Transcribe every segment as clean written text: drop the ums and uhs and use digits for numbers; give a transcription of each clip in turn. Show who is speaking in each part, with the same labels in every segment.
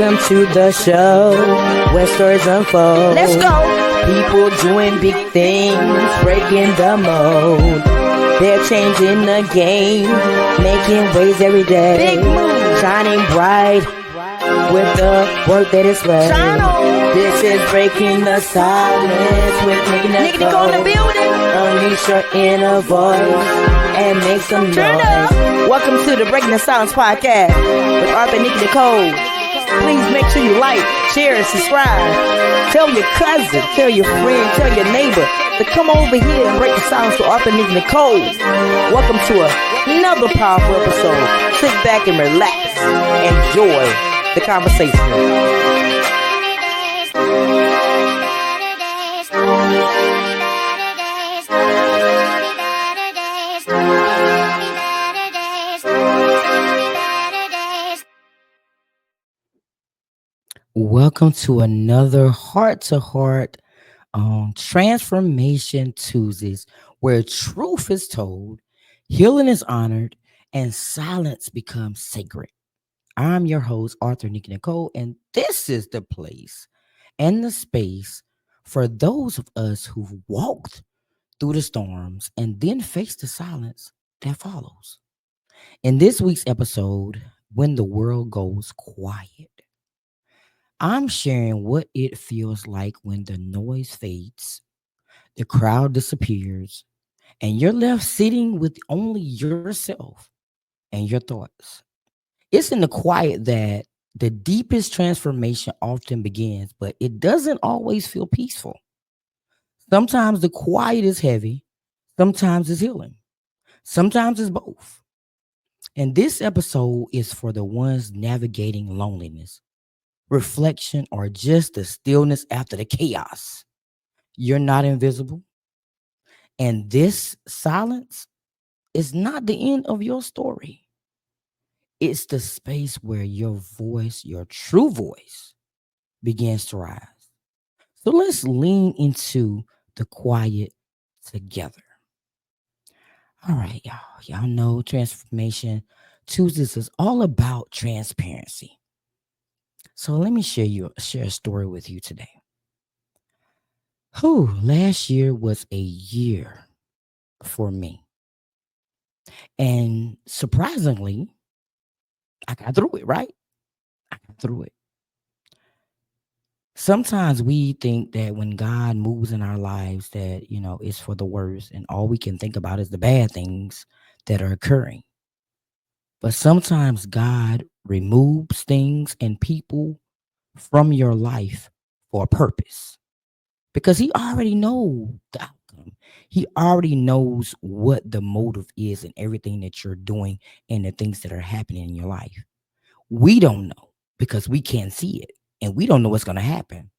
Speaker 1: Welcome to the show where stories unfold.
Speaker 2: Let's go.
Speaker 1: People doing big things, breaking the mold. They're changing the game, making waves every day.
Speaker 2: Big move.
Speaker 1: Shining bright with the work that is left.
Speaker 2: Shine on.
Speaker 1: This is Breaking the Silence with Nikki
Speaker 2: Nicole in the building.
Speaker 1: Unleash your inner voice and make some
Speaker 2: Turn
Speaker 1: noise.
Speaker 2: up. Welcome to the Breaking the Silence podcast with Arthur and Nikki Nicole. Please make sure you like, share, and subscribe. Tell your cousin, tell your friend, tell your neighbor to come over here and break the silence to Arthur and Nikki Nicole. Welcome to another powerful episode. Sit back and relax. Enjoy the conversation.
Speaker 1: Welcome to another heart-to-heart Transformation Tuesdays, where truth is told, healing is honored, and silence becomes sacred. I'm your host, Arthur Nikki Nicole, and this is the place and the space for those of us who've walked through the storms and then faced the silence that follows. In this week's episode, When the World Goes Quiet, I'm sharing what it feels like when the noise fades, the crowd disappears, and you're left sitting with only yourself and your thoughts. It's in the quiet that the deepest transformation often begins, but it doesn't always feel peaceful. Sometimes the quiet is heavy, sometimes it's healing, sometimes it's both. And this episode is for the ones navigating loneliness, reflection, or just the stillness after the chaos. You're not invisible. And this silence is not the end of your story. It's the space where your voice, your true voice, begins to rise. So let's lean into the quiet together. All right, y'all. Y'all know Transformation Tuesdays is all about transparency. So let me share a story with you today. Last year was a year for me. And surprisingly, I got through it, right? I got through it. Sometimes we think that when God moves in our lives that, it's for the worst, and all we can think about is the bad things that are occurring. But sometimes God removes things and people from your life for a purpose, because he already knows the outcome. He already knows what the motive is in everything that you're doing and the things that are happening in your life. We don't know because we can't see it and we don't know what's going to happen.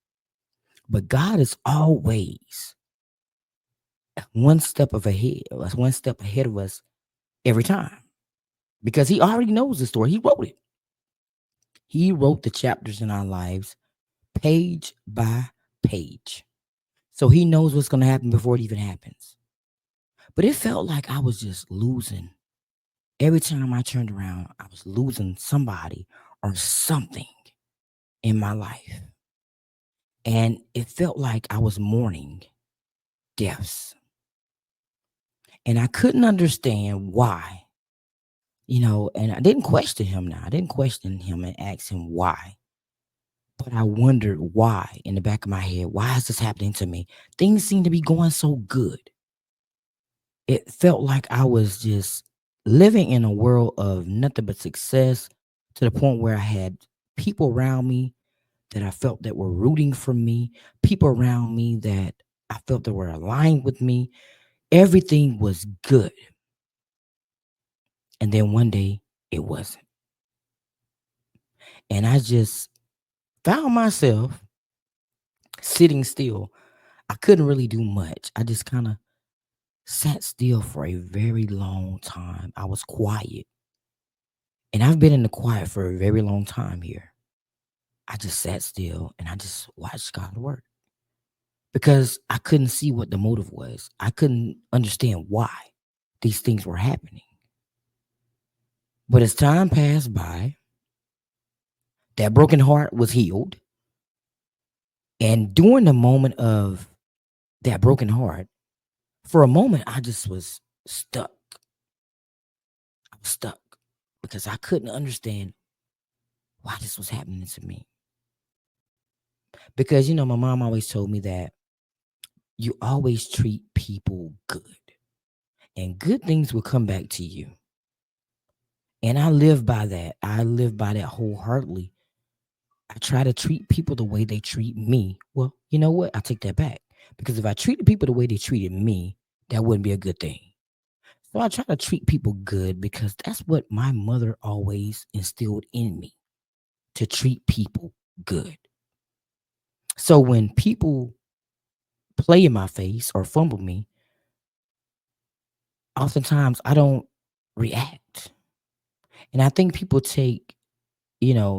Speaker 1: But God is always one step ahead of us every time, because he already knows the story. He wrote it. He wrote the chapters in our lives page by page. So he knows what's going to happen before it even happens. But it felt like I was just losing. Every time I turned around, I was losing somebody or something in my life. And it felt like I was mourning deaths. And I couldn't understand why, and I didn't question him now. I didn't question him and ask him why. But I wondered why in the back of my head. Why is this happening to me? Things seem to be going so good. It felt like I was just living in a world of nothing but success, to the point where I had people around me that I felt that were rooting for me, people around me that I felt that were aligned with me. Everything was good. And then one day it wasn't. And I just found myself sitting still. I couldn't really do much. I just kind of sat still for a very long time. I was quiet. And I've been in the quiet for a very long time here. I just sat still and I just watched God work, because I couldn't see what the motive was. I couldn't understand why these things were happening. But as time passed by, That broken heart was healed. And during the moment of that broken heart, for a moment, I just was stuck. I was stuck because I couldn't understand why this was happening to me. Because, my mom always told me that you always treat people good and good things will come back to you. And I live by that. I live by that wholeheartedly. I try to treat people the way they treat me. Well, you know what? I take that back. Because if I treated people the way they treated me, that wouldn't be a good thing. So I try to treat people good because that's what my mother always instilled in me, to treat people good. So when people play in my face or fumble me, oftentimes I don't react. And I think people take,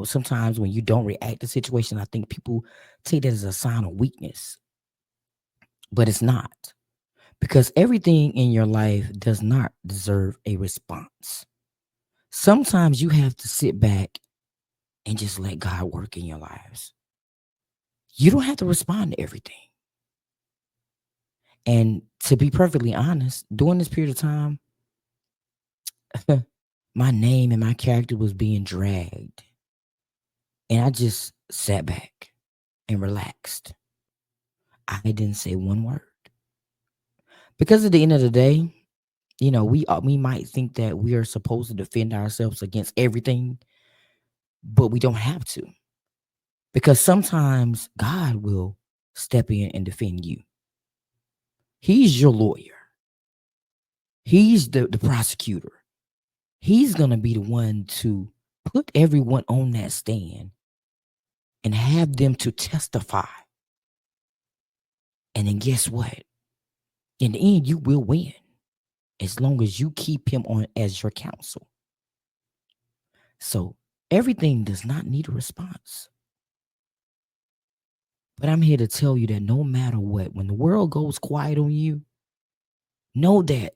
Speaker 1: sometimes when you don't react to situation, I think people take that as a sign of weakness, but it's not, because everything in your life does not deserve a response. Sometimes you have to sit back and just let God work in your lives. You don't have to respond to everything. And to be perfectly honest, during this period of time, my name and my character was being dragged. And I just sat back and relaxed. I didn't say one word. Because at the end of the day, we might think that we are supposed to defend ourselves against everything, but we don't have to. Because sometimes God will step in and defend you. He's your lawyer. He's the prosecutor. He's going to be the one to put everyone on that stand and have them to testify. And then guess what? In the end, you will win as long as you keep him on as your counsel. So everything does not need a response. But I'm here to tell you that no matter what, when the world goes quiet on you, know that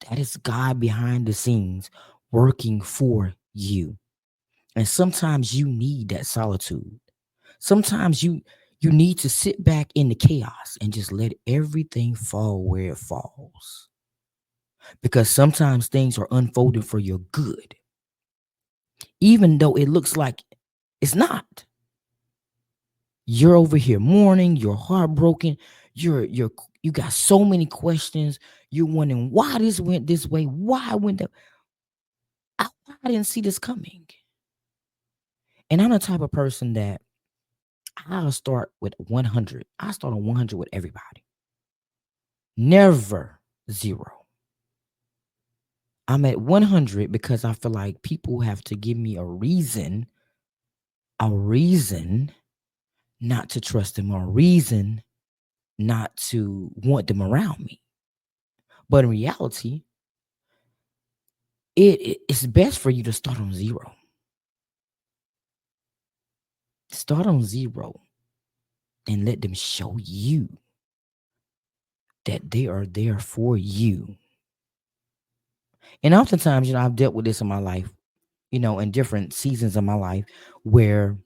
Speaker 1: that is God behind the scenes working for you. And sometimes you need that solitude. Sometimes you need to sit back in the chaos and just let everything fall where it falls. Because sometimes things are unfolding for your good, even though it looks like it's not. You're over here mourning, you're heartbroken, you got so many questions. You're wondering why this went this way, why went that. I didn't see this coming. And I'm the type of person that I'll start with 100. I start on 100 with everybody. Never zero. I'm at 100 because I feel like people have to give me a reason not to trust them, or a reason not to want them around me. But in reality, it's best for you to start on zero. Start on zero and let them show you that they are there for you. And oftentimes, I've dealt with this in my life, in different seasons of my life where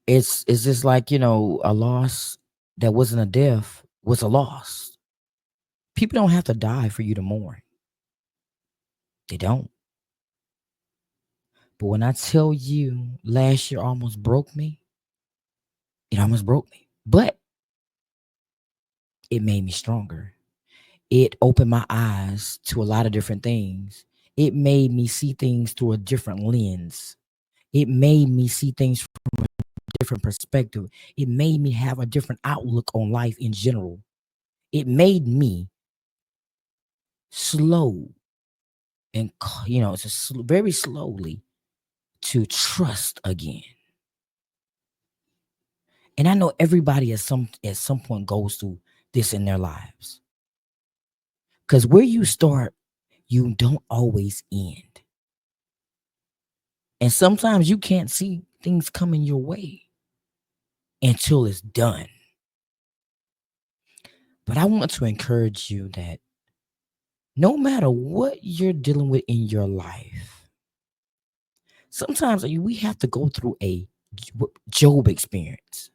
Speaker 1: it's just like, a loss that wasn't a death was a loss. People don't have to die for you to mourn. They don't. But when I tell you last year almost broke me, it almost broke me. But it made me stronger. It opened my eyes to a lot of different things. It made me see things through a different lens. It made me see things from a different perspective. It made me have a different outlook on life in general. It made me slow and, just very slowly to trust again. And I know everybody at some point goes through this in their lives. Because where you start, you don't always end. And sometimes you can't see things coming your way until it's done. But I want to encourage you that no matter what you're dealing with in your life, Sometimes we have to go through a Job experience.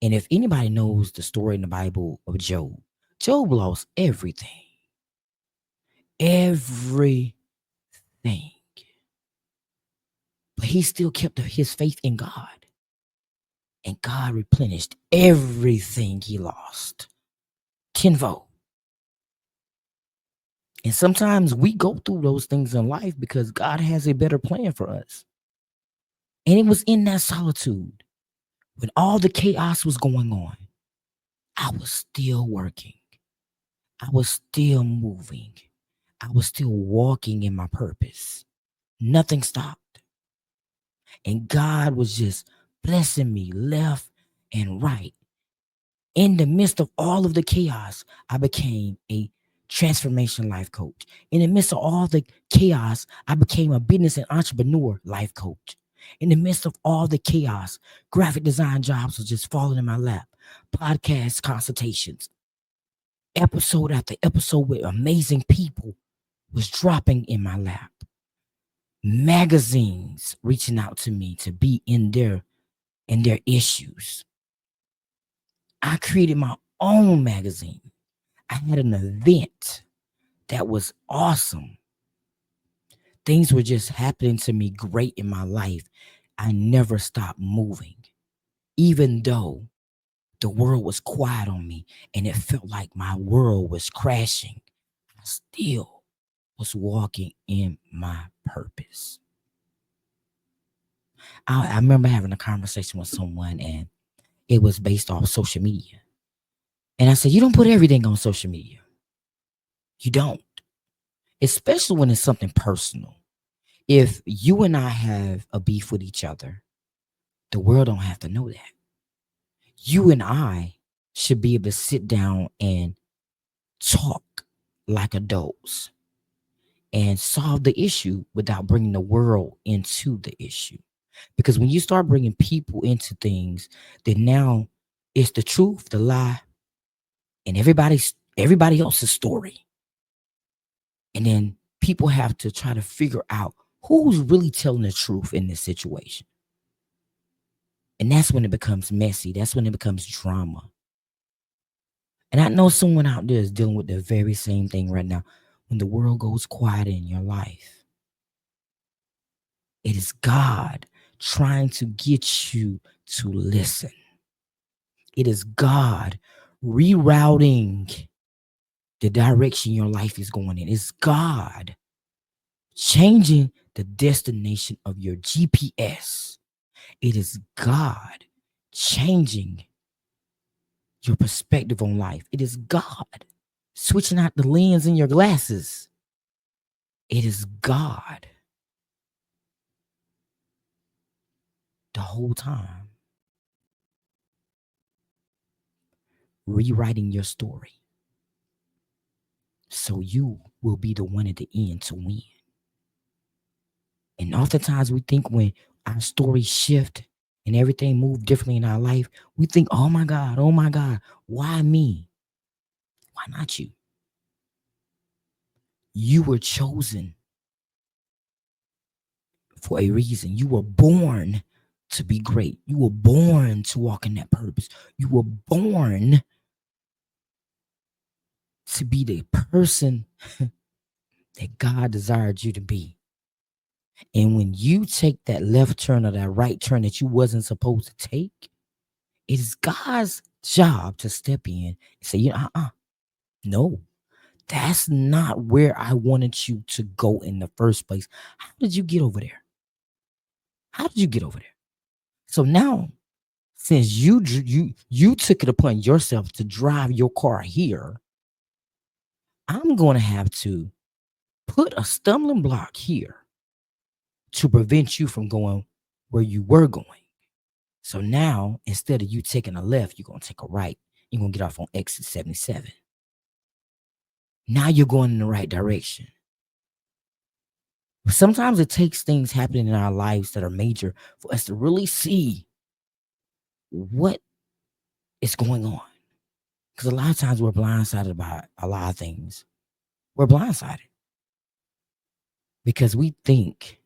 Speaker 1: And if anybody knows the story in the Bible of Job, Job lost everything. Everything. But he still kept his faith in God. And God replenished everything he lost tenfold. And sometimes we go through those things in life because God has a better plan for us. And it was in that solitude, when all the chaos was going on, I was still working. I was still moving. I was still walking in my purpose. Nothing stopped. And God was just blessing me left and right. In the midst of all of the chaos, I became a transformation life coach. In the midst of all the chaos, I became a business and entrepreneur life coach. In the midst of all the chaos, graphic design jobs was just falling in my lap. Podcast consultations, episode after episode with amazing people was dropping in my lap. Magazines reaching out to me to be in their issues. I created my own magazine. I had an event that was awesome. Things were just happening to me great in my life. I never stopped moving, even though the world was quiet on me and it felt like my world was crashing. I still was walking in my purpose. I remember having a conversation with someone, and it was based off social media. And I said, you don't put everything on social media. You don't, especially when it's something personal. If you and I have a beef with each other, the world don't have to know that. You and I should be able to sit down and talk like adults and solve the issue without bringing the world into the issue. Because when you start bringing people into things, then now it's the truth, the lie, and everybody else's story. And then people have to try to figure out who's really telling the truth in this situation. And that's when it becomes messy. That's when it becomes drama. And I know someone out there is dealing with the very same thing right now. When the world goes quiet in your life, it is God trying to get you to listen. It is God rerouting the direction your life is going in. It's God changing the destination of your GPS. It is God changing your perspective on life. It is God switching out the lens in your glasses. It is God the whole time rewriting your story so you will be the one at the end to win. And oftentimes we think when our story shift and everything move differently in our life, we think, oh my God, why me? Why not you? You were chosen for a reason. You were born to be great. You were born to walk in that purpose. You were born to be the person that God desired you to be. And when you take that left turn or that right turn that you wasn't supposed to take, it is God's job to step in and say, no, that's not where I wanted you to go in the first place. How did you get over there? How did you get over there? So now, since you took it upon yourself to drive your car here, I'm going to have to put a stumbling block here to prevent you from going where you were going. So now, instead of you taking a left, you're going to take a right. You're going to get off on exit 77. Now you're going in the right direction. But sometimes it takes things happening in our lives that are major for us to really see what is going on. Because a lot of times we're blindsided by a lot of things. We're blindsided because we think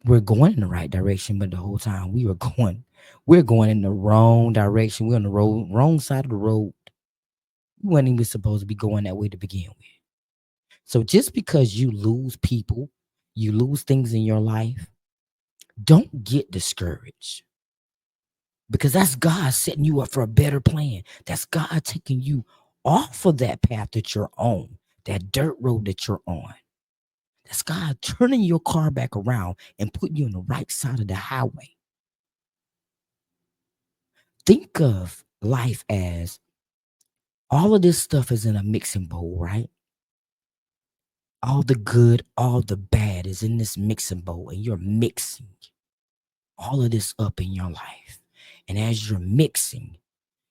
Speaker 1: we're going in the right direction, but the whole time we're going in the wrong direction. We're on the wrong side of the road. We weren't even supposed to be going that way to begin with. So just because you lose people, you lose things in your life, don't get discouraged, because that's God setting you up for a better plan. That's God taking you off of that path that you're on, that dirt road that you're on. That's God turning your car back around and putting you on the right side of the highway. Think of life as all of this stuff is in a mixing bowl, right? All the good, all the bad is in this mixing bowl, and you're mixing all of this up in your life. And as you're mixing,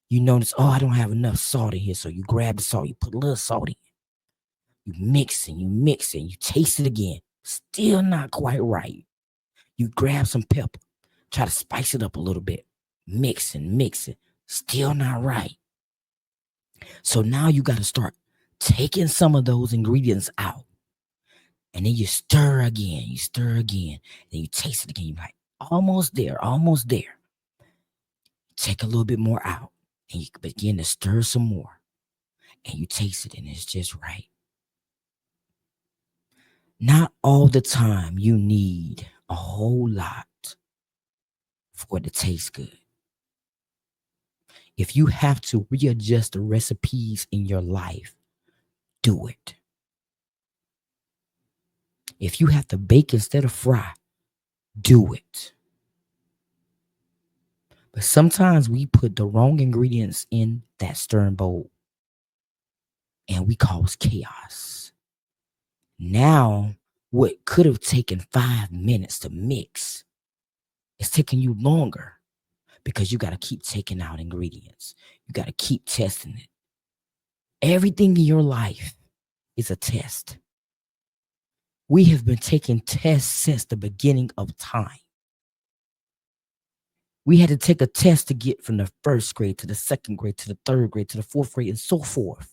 Speaker 1: you notice, oh, I don't have enough salt in here. So you grab the salt, you put a little salt in. You mix it, you taste it again. Still not quite right. You grab some pepper, try to spice it up a little bit. Mix it. Still not right. So now you got to start taking some of those ingredients out. And then you stir again, then you taste it again. You're like, almost there, almost there. Take a little bit more out, and you begin to stir some more, and you taste it, and it's just right. Not all the time you need a whole lot for it to taste good. If you have to readjust the recipes in your life, do it. If you have to bake instead of fry, do it. But sometimes we put the wrong ingredients in that stirring bowl and we cause chaos. Now, what could have taken 5 minutes to mix is taking you longer, because you got to keep taking out ingredients. You got to keep testing it. Everything in your life is a test. We have been taking tests since the beginning of time. We had to take a test to get from the first grade to the second grade to the third grade to the fourth grade and so forth.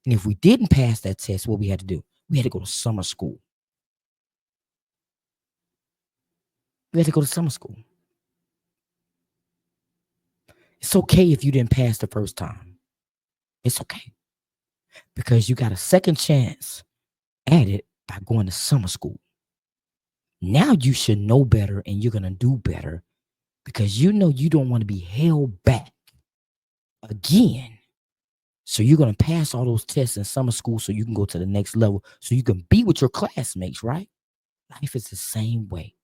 Speaker 1: And if we didn't pass that test, what we had to do? We had to go to summer school. We had to go to summer school. It's okay if you didn't pass the first time. It's okay, because you got a second chance at it by going to summer school. Now you should know better, and you're going to do better, because you know you don't want to be held back again. So you're going to pass all those tests in summer school so you can go to the next level, so you can be with your classmates, right? Life is the same way.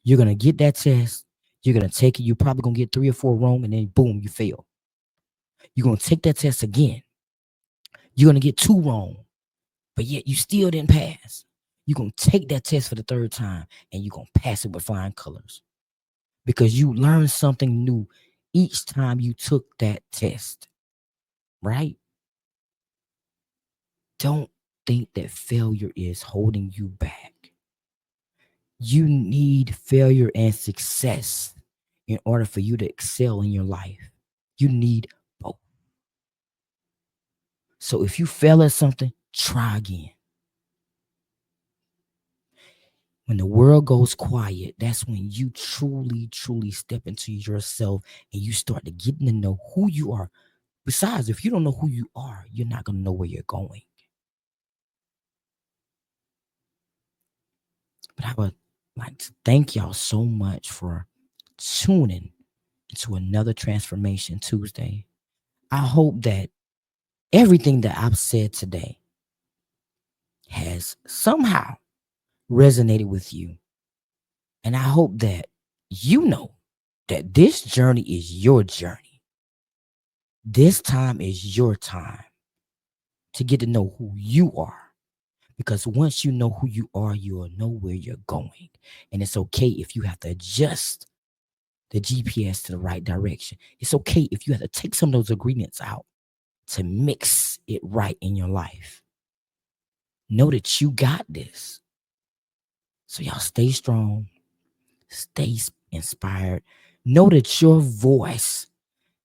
Speaker 1: You're going to get that test. You're going to take it. You're probably going to get 3 or 4 wrong, and then boom, you fail. You're going to take that test again. You're going to get 2 wrong, but yet you still didn't pass. You're going to take that test for the 3rd time, and you're going to pass it with flying colors, because you learned something new each time you took that test, right? Don't think that failure is holding you back. You need failure and success in order for you to excel in your life. You need both. So if you fail at something, try again. When the world goes quiet, that's when you truly, truly step into yourself and you start to get to know who you are. Besides, if you don't know who you are, you're not going to know where you're going. But I would like to thank y'all so much for tuning into another Transformation Tuesday. I hope that everything that I've said today has somehow resonated with you. And I hope that you know that this journey is your journey. This time is your time to get to know who you are. Because once you know who you are, you'll know where you're going. And it's okay if you have to adjust the GPS to the right direction. It's okay if you have to take some of those ingredients out to mix it right in your life. Know that you got this. So y'all stay strong, stay inspired. Know that your voice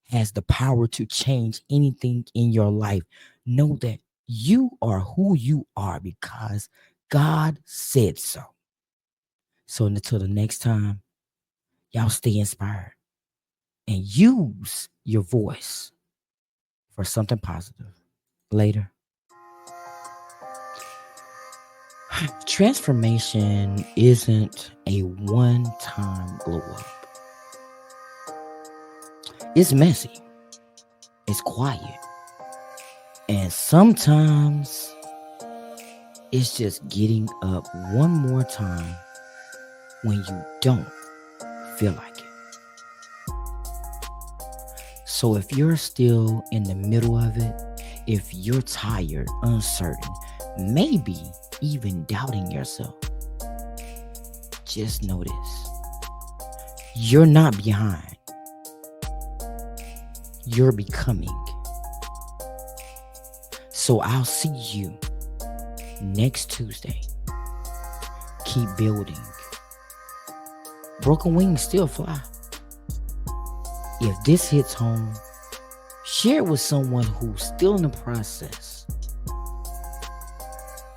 Speaker 1: has the power to change anything in your life. Know that you are who you are because God said so. So until the next time, y'all stay inspired and use your voice for something positive. Later. Transformation isn't a one-time glow up. It's messy. It's quiet. And sometimes it's just getting up one more time when you don't feel like it. So if you're still in the middle of it, if you're tired, uncertain, maybe even doubting yourself, just know this. You're not behind. You're becoming. So I'll see you next Tuesday. Keep building. Broken wings still fly. If this hits home, share it with someone who's still in the process.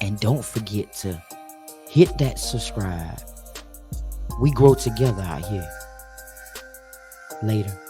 Speaker 1: And don't forget to hit that subscribe. We grow together out here. Later.